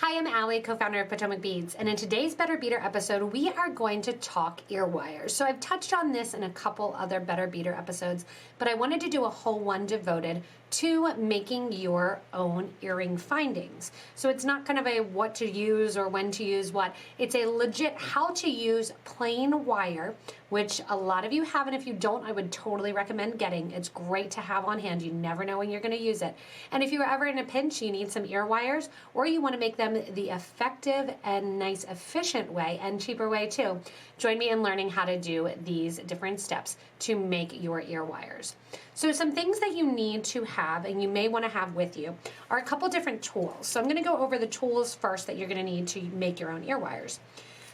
Hi, I'm Allie, co-founder of PotomacBeads, and in today's Better Beader episode, we are going to talk earwires. So I've touched on this in a couple other Better Beader episodes, but I wanted to do a whole one devoted to making your own earring findings. So it's not kind of a what to use or when to use what. It's a legit how to use plain wire, which a lot of you have, and if you don't, I would totally recommend getting. It's great to have on hand. You never know when you're going to use it. And if you're ever in a pinch, you need some ear wires, or you want to make them the effective and nice, efficient way, and cheaper way too, join me in learning how to do these different steps to make your ear wires. So some things that you need to have, and you may want to have with you, are a couple different tools. So I'm going to go over the tools first that you're going to need to make your own ear wires.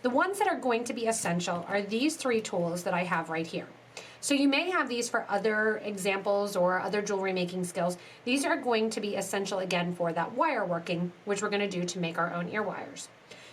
The ones that are going to be essential are these three tools that I have right here. So you may have these for other examples or other jewelry making skills. These are going to be essential again for that wire working, which we're going to do to make our own ear wires.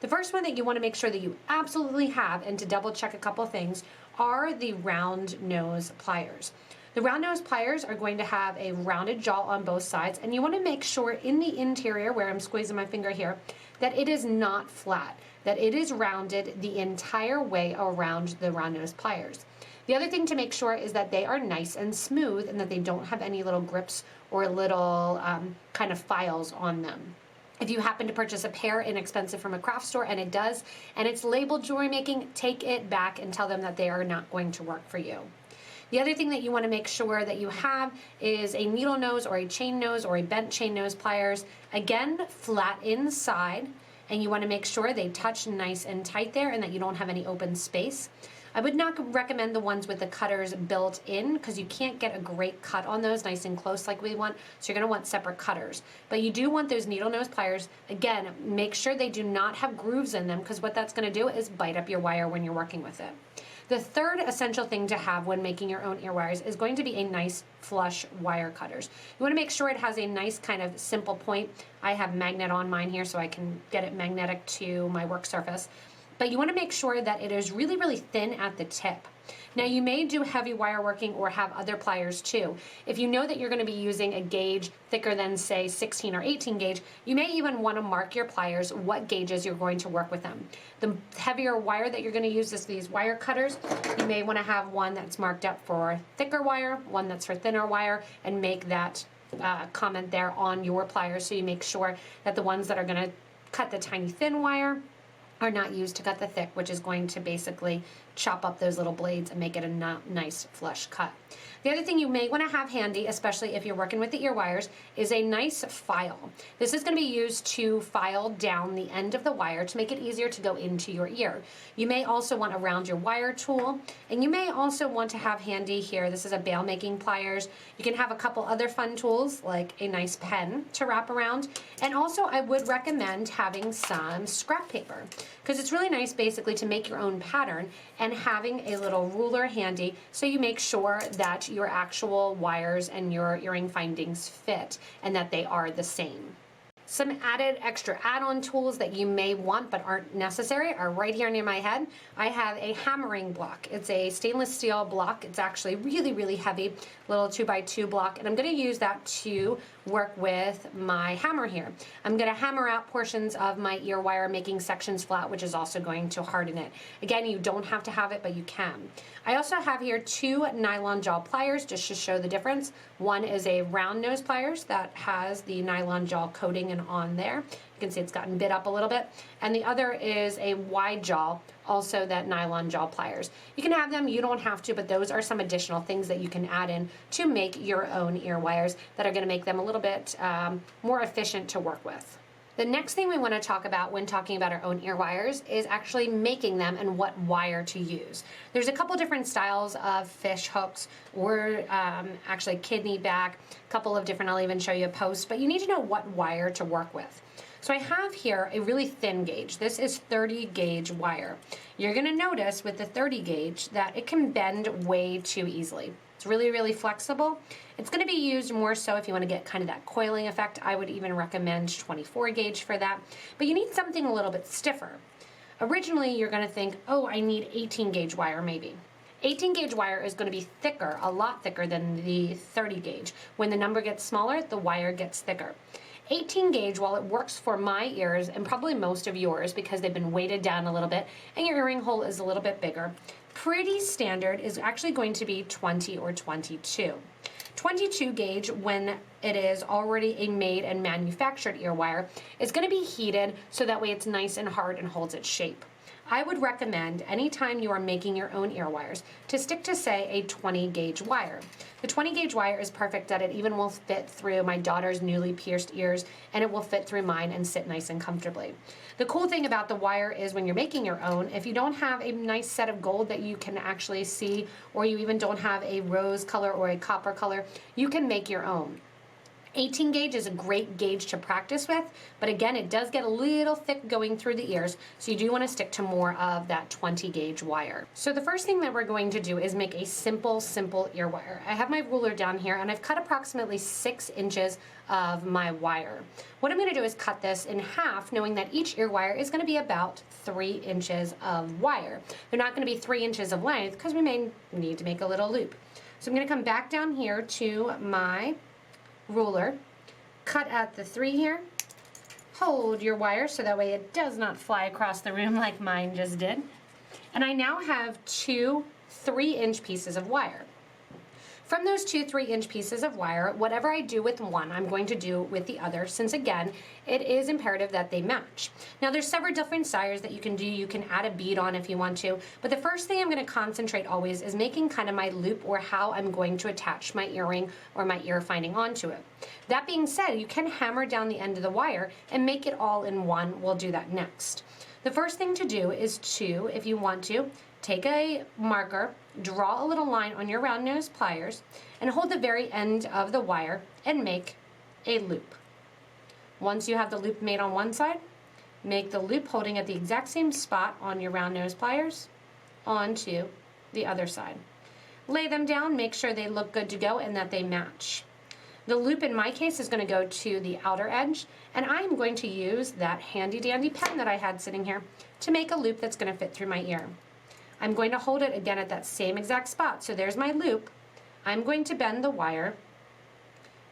The first one that you want to make sure that you absolutely have, and to double check a couple things, are the round nose pliers. The round nose pliers are going to have a rounded jaw on both sides, and you want to make sure in the interior, where I'm squeezing my finger here, that it is not flat, that it is rounded the entire way around the round nose pliers. The other thing to make sure is that they are nice and smooth and that they don't have any little grips or little kind of files on them. If you happen to purchase a pair inexpensive from a craft store and it does, and it's labeled jewelry making, take it back and tell them that they are not going to work for you. The other thing that you want to make sure that you have is a needle nose or a chain nose or a bent chain nose pliers. Again, flat inside, and you want to make sure they touch nice and tight there and that you don't have any open space. I would not recommend the ones with the cutters built in because you can't get a great cut on those nice and close like we want, so you're going to want separate cutters. But you do want those needle nose pliers. Again, make sure they do not have grooves in them because what that's going to do is bite up your wire when you're working with it. The third essential thing to have when making your own ear wires is going to be a nice flush wire cutters. You want to make sure it has a nice kind of simple point. I have magnet on mine here so I can get it magnetic to my work surface. But you want to make sure that it is really, really thin at the tip. Now you may do heavy wire working or have other pliers too. If you know that you're going to be using a gauge thicker than say 16 or 18 gauge, you may even want to mark your pliers what gauges you're going to work with them. The heavier wire that you're going to use is these wire cutters. You may want to have one that's marked up for thicker wire, one that's for thinner wire, and make that comment there on your pliers so you make sure that the ones that are going to cut the tiny thin wire are not used to cut the thick, which is going to basically chop up those little blades and make it a nice flush cut. The other thing you may want to have handy, especially if you're working with the ear wires, is a nice file. This is going to be used to file down the end of the wire to make it easier to go into your ear. You may also want a round your wire tool, and you may also want to have handy here, this is a bail making pliers. You can have a couple other fun tools like a nice pen to wrap around, and also I would recommend having some scrap paper because it's really nice basically to make your own pattern, and having a little ruler handy so you make sure that your actual wires and your earring findings fit and that they are the same. Some added extra add-on tools that you may want but aren't necessary are right here near my head. I have a hammering block. It's a stainless steel block. It's actually really, really heavy, little 2x2 block, and I'm going to use that to work with my hammer here. I'm going to hammer out portions of my ear wire, making sections flat, which is also going to harden it. Again, you don't have to have it, but you can. I also have here two nylon jaw pliers just to show the difference. One is a round nose pliers that has the nylon jaw coating and on there. You can see it's gotten bit up a little bit. And the other is a wide jaw, also that nylon jaw pliers. You can have them, you don't have to, but those are some additional things that you can add in to make your own ear wires that are going to make them a little bit more efficient to work with. The next thing we want to talk about when talking about our own ear wires is actually making them and what wire to use. There's a couple different styles of fish hooks or actually kidney back, a couple of different, I'll even show you a post, but you need to know what wire to work with. So I have here a really thin gauge. This is 30 gauge wire. You're going to notice with the 30 gauge that it can bend way too easily. It's really, really flexible. It's going to be used more so if you want to get kind of that coiling effect. I would even recommend 24 gauge for that. But you need something a little bit stiffer. Originally, you're going to think, oh, I need 18 gauge wire maybe. 18 gauge wire is going to be thicker, a lot thicker than the 30 gauge. When the number gets smaller, the wire gets thicker. 18 gauge, while it works for my ears and probably most of yours because they've been weighted down a little bit and your earring hole is a little bit bigger, pretty standard is actually going to be 20 or 22. 22 gauge, when it is already a made and manufactured ear wire, is going to be heated so that way it's nice and hard and holds its shape. I would recommend anytime you are making your own ear wires to stick to, say, a 20 gauge wire. The 20 gauge wire is perfect that it even will fit through my daughter's newly pierced ears, and it will fit through mine and sit nice and comfortably. The cool thing about the wire is when you're making your own, if you don't have a nice set of gold that you can actually see, or you even don't have a rose color or a copper color, you can make your own. 18 gauge is a great gauge to practice with, but again, it does get a little thick going through the ears, so you do want to stick to more of that 20 gauge wire. So the first thing that we're going to do is make a simple ear wire. I have my ruler down here, and I've cut approximately 6 inches of my wire. What I'm going to do is cut this in half, knowing that each ear wire is going to be about 3 inches of wire. They're not going to be 3 inches of length because we may need to make a little loop. So I'm going to come back down here to my ruler, cut at the 3 here, hold your wire so that way it does not fly across the room like mine just did. And I now have 2 3-inch pieces of wire. From those 2 3-inch pieces of wire, whatever I do with one, I'm going to do with the other, since again, it is imperative that they match. Now there's several different styles that you can do. You can add a bead on if you want to, but the first thing I'm going to concentrate always is making kind of my loop, or how I'm going to attach my earring or my ear finding onto it. That being said, you can hammer down the end of the wire and make it all in one. We'll do that next. The first thing to do is to, if you want to, take a marker, draw a little line on your round nose pliers, and hold the very end of the wire and make a loop. Once you have the loop made on one side, make the loop holding at the exact same spot on your round nose pliers onto the other side. Lay them down, make sure they look good to go and that they match. The loop in my case is going to go to the outer edge, and I'm going to use that handy dandy pen that I had sitting here to make a loop that's going to fit through my ear. I'm going to hold it again at that same exact spot. So there's my loop. I'm going to bend the wire,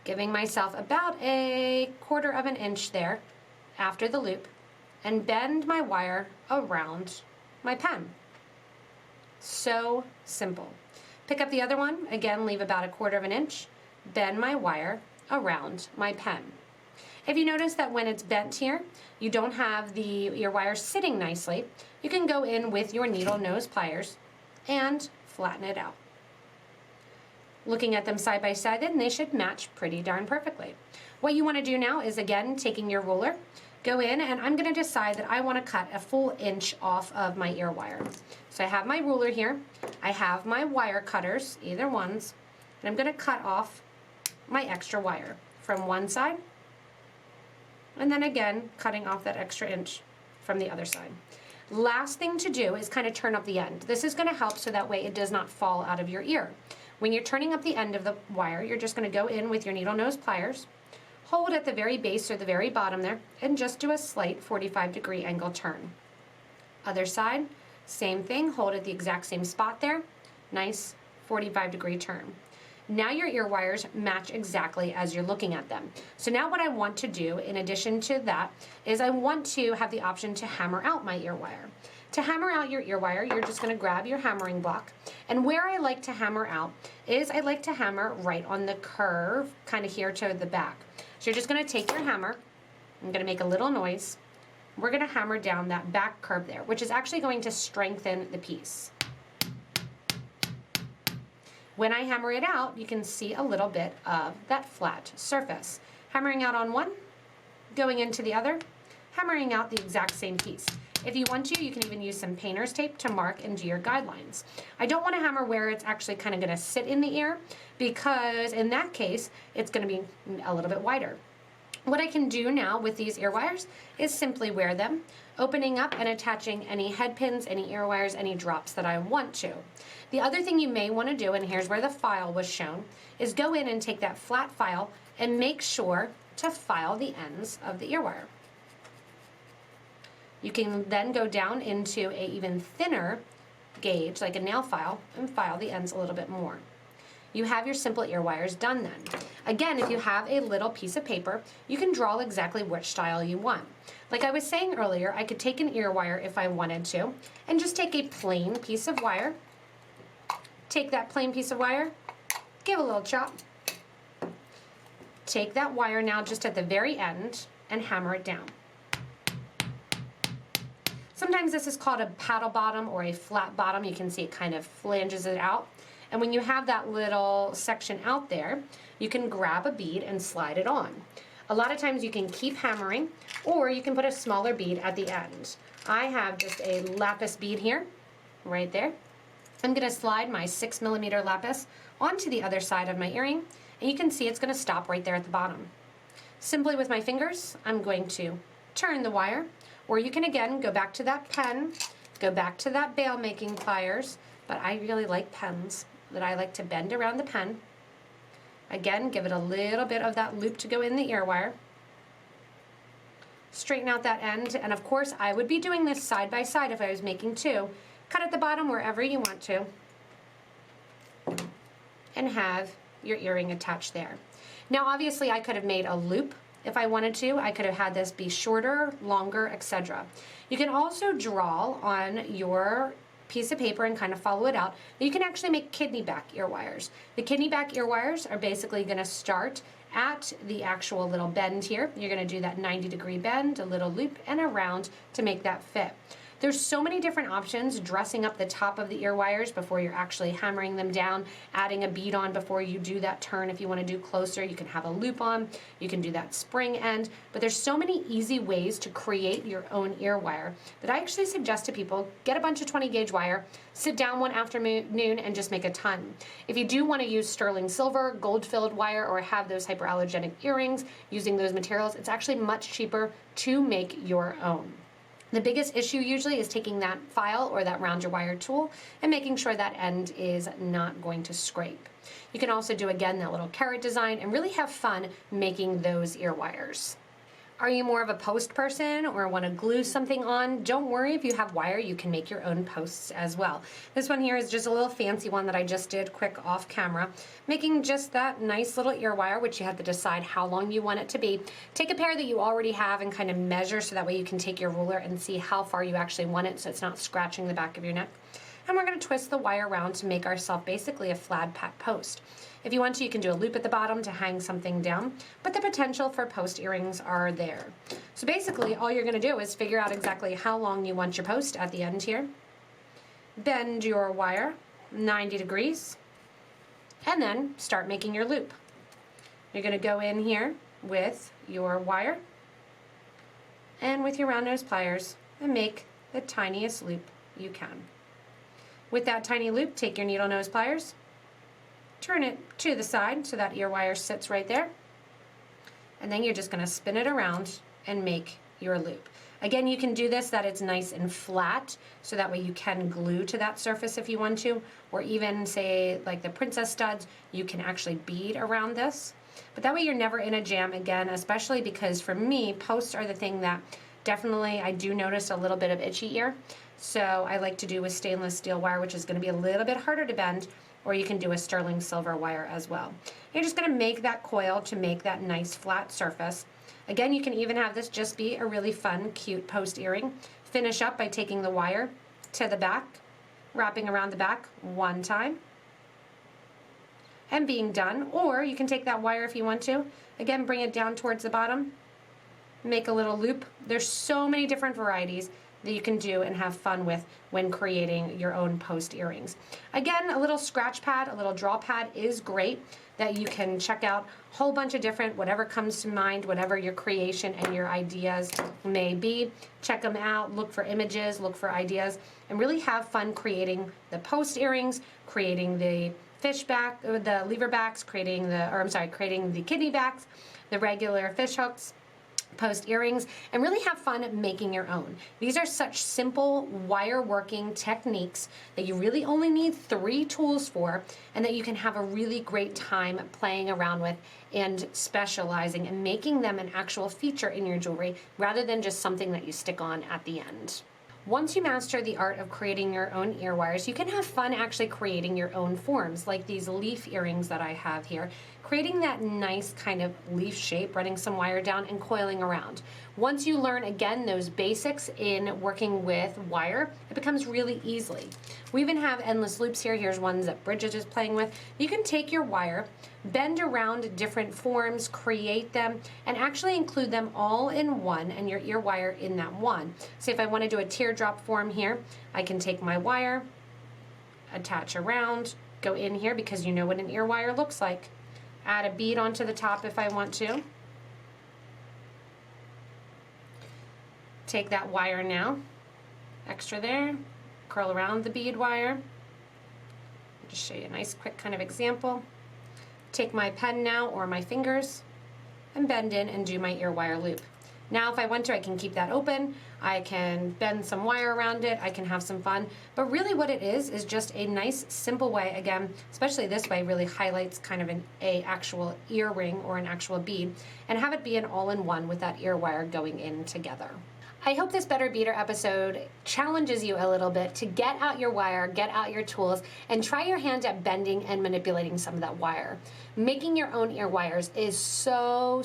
giving myself about 1/4 inch there after the loop, and bend my wire around my pen. So simple. Pick up the other one, again, leave about 1/4 inch, bend my wire around my pen. If you notice that when it's bent here, you don't have the ear wire sitting nicely, you can go in with your needle nose pliers and flatten it out. Looking at them side by side, then they should match pretty darn perfectly. What you want to do now is, again, taking your ruler, go in, and I'm going to decide that I want to cut a full inch off of my ear wire. So I have my ruler here, I have my wire cutters, either ones, and I'm going to cut off my extra wire from one side, and then again, cutting off that extra inch from the other side. Last thing to do is kind of turn up the end. This is going to help so that way it does not fall out of your ear. When you're turning up the end of the wire, you're just going to go in with your needle nose pliers, hold at the very base or the very bottom there, and just do a slight 45-degree angle turn. Other side, same thing, hold at the exact same spot there, nice 45-degree turn. Now your ear wires match exactly as you're looking at them. So now what I want to do, in addition to that, is I want to have the option to hammer out my ear wire. To hammer out your ear wire, you're just going to grab your hammering block. And where I like to hammer out is I like to hammer right on the curve, kind of here to the back. So you're just going to take your hammer, I'm going to make a little noise. We're going to hammer down that back curve there, which is actually going to strengthen the piece. When I hammer it out, you can see a little bit of that flat surface. Hammering out on one, going into the other, hammering out the exact same piece. If you want to, you can even use some painter's tape to mark and do your guidelines. I don't want to hammer where it's actually kind of going to sit in the ear, because in that case, it's going to be a little bit wider. What I can do now with these ear wires is simply wear them, opening up and attaching any head pins, any ear wires, any drops that I want to. The other thing you may want to do, and here's where the file was shown, is go in and take that flat file and make sure to file the ends of the ear wire. You can then go down into a even thinner gauge, like a nail file, and file the ends a little bit more. You have your simple ear wires done then. Again, if you have a little piece of paper, you can draw exactly which style you want. Like I was saying earlier, I could take an ear wire if I wanted to, and just take a plain piece of wire, take that plain piece of wire, give a little chop, take that wire now just at the very end, and hammer it down. Sometimes this is called a paddle bottom or a flat bottom. You can see it kind of flanges it out. And when you have that little section out there, you can grab a bead and slide it on. A lot of times you can keep hammering, or you can put a smaller bead at the end. I have just a lapis bead here, right there. I'm gonna slide my 6mm lapis onto the other side of my earring, and you can see it's gonna stop right there at the bottom. Simply with my fingers, I'm going to turn the wire, or you can again go back to that pen, go back to that bail making pliers, but I really like pens that I like to bend around the pen. Again, give it a little bit of that loop to go in the ear wire. Straighten out that end, and of course I would be doing this side by side if I was making two. Cut at the bottom wherever you want to, and have your earring attached there. Now obviously I could have made a loop if I wanted to. I could have had this be shorter, longer, etc. You can also draw on your piece of paper and kind of follow it out. You can actually make kidney back ear wires. The kidney back ear wires are basically going to start at the actual little bend here. You're going to do that 90-degree bend, a little loop, and around to make that fit. There's so many different options, dressing up the top of the ear wires before you're actually hammering them down, adding a bead on before you do that turn. If you want to do closer, you can have a loop on, you can do that spring end, but there's so many easy ways to create your own ear wire that I actually suggest to people, get a bunch of 20 gauge wire, sit down one afternoon and just make a ton. If you do want to use sterling silver, gold-filled wire, or have those hyperallergenic earrings using those materials, it's actually much cheaper to make your own. The biggest issue usually is taking that file or that round your wire tool and making sure that end is not going to scrape. You can also do, again, that little carrot design and really have fun making those ear wires. Are you more of a post person or want to glue something on? Don't worry, if you have wire, you can make your own posts as well. This one here is just a little fancy one that I just did quick off camera, making just that nice little ear wire, which you have to decide how long you want it to be. Take a pair that you already have and kind of measure so that way you can take your ruler and see how far you actually want it so it's not scratching the back of your neck. And we're going to twist the wire around to make ourselves basically a flat pat post. If you want to, you can do a loop at the bottom to hang something down, but the potential for post earrings are there. So basically, all you're going to do is figure out exactly how long you want your post at the end here. Bend your wire 90 degrees, and then start making your loop. You're going to go in here with your wire and with your round nose pliers and make the tiniest loop you can. With that tiny loop, take your needle nose pliers, turn it to the side so that ear wire sits right there, and then you're just going to spin it around and make your loop. Again, you can do this that it's nice and flat, so that way you can glue to that surface if you want to, or even say like the princess studs, you can actually bead around this. But that way you're never in a jam again, especially because for me, posts are the thing that definitely I do notice a little bit of itchy ear. So I like to do with stainless steel wire, which is going to be a little bit harder to bend, or you can do a sterling silver wire as well. You're just going to make that coil to make that nice flat surface. Again, you can even have this just be a really fun, cute post earring. Finish up by taking the wire to the back, wrapping around the back one time, and being done. Or you can take that wire if you want to. Again, bring it down towards the bottom, make a little loop. There's so many different varieties that you can do and have fun with when creating your own post earrings. Again, a little scratch pad, a little draw pad is great that you can check out a whole bunch of different, whatever comes to mind, whatever your creation and your ideas may be. Check them out, look for images, look for ideas, and really have fun creating the post earrings, creating the fish back, the lever backs, creating the kidney backs, the regular fish hooks, post earrings, and really have fun making your own. These are such simple wire working techniques that you really only need 3 tools for, and that you can have a really great time playing around with and specializing and making them an actual feature in your jewelry rather than just something that you stick on at the end. Once you master the art of creating your own ear wires, you can have fun actually creating your own forms, like these leaf earrings that I have here. Creating that nice kind of leaf shape, running some wire down and coiling around. Once you learn, again, those basics in working with wire, it becomes really easy. We even have endless loops here. Here's ones that Bridget is playing with. You can take your wire, bend around different forms, create them, and actually include them all in one, and your ear wire in that one. So if I want to do a teardrop form here, I can take my wire, attach around, go in here because you know what an ear wire looks like. Add a bead onto the top if I want to. Take that wire now, extra there, curl around the bead wire. Just show you a nice quick kind of example. Take my pen now or my fingers and bend in and do my ear wire loop. Now if I want to, I can keep that open, I can bend some wire around it, I can have some fun, but really what it is just a nice simple way, again, especially this way, really highlights kind of an actual earring or an actual bead, and have it be an all-in-one with that ear wire going in together. I hope this Better Beader episode challenges you a little bit to get out your wire, get out your tools, and try your hand at bending and manipulating some of that wire. Making your own ear wires is so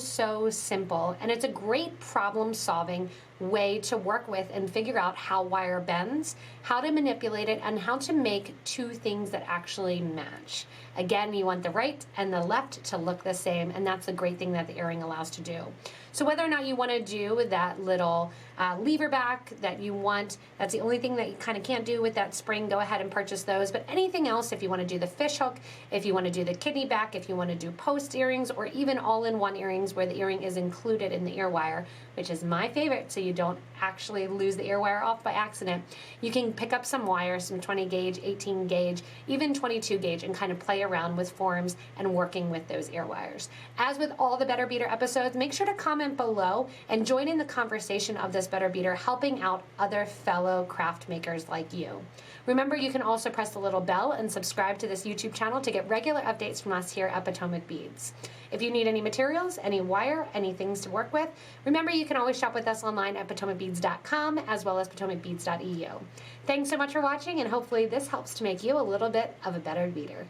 simple, and it's a great problem-solving way to work with and figure out how wire bends, how to manipulate it, and how to make two things that actually match. Again, you want the right and the left to look the same, and that's the great thing that the earring allows to do. So whether or not you want to do that little lever back that you want, that's the only thing that you kind of can't do with that spring, go ahead and purchase those. But anything else, if you want to do the fish hook, if you want to do the kidney back, if you want to do post earrings, or even all-in-one earrings where the earring is included in the ear wire, which is my favorite, so you don't actually lose the ear wire off by accident, you can pick up some wire, some 20 gauge, 18 gauge, even 22 gauge, and kind of play around with forms and working with those ear wires. As with all the Better Beader episodes, make sure to comment below and join in the conversation of this Better Beader, helping out other fellow craft makers like you. Remember, you can also press the little bell and subscribe to this YouTube channel to get regular updates from us here at Potomac Beads. If you need any materials, any wire, any things to work with, remember you can always shop with us online at PotomacBeads.com as well as PotomacBeads.eu. Thanks so much for watching, and hopefully this helps to make you a little bit of a better beader.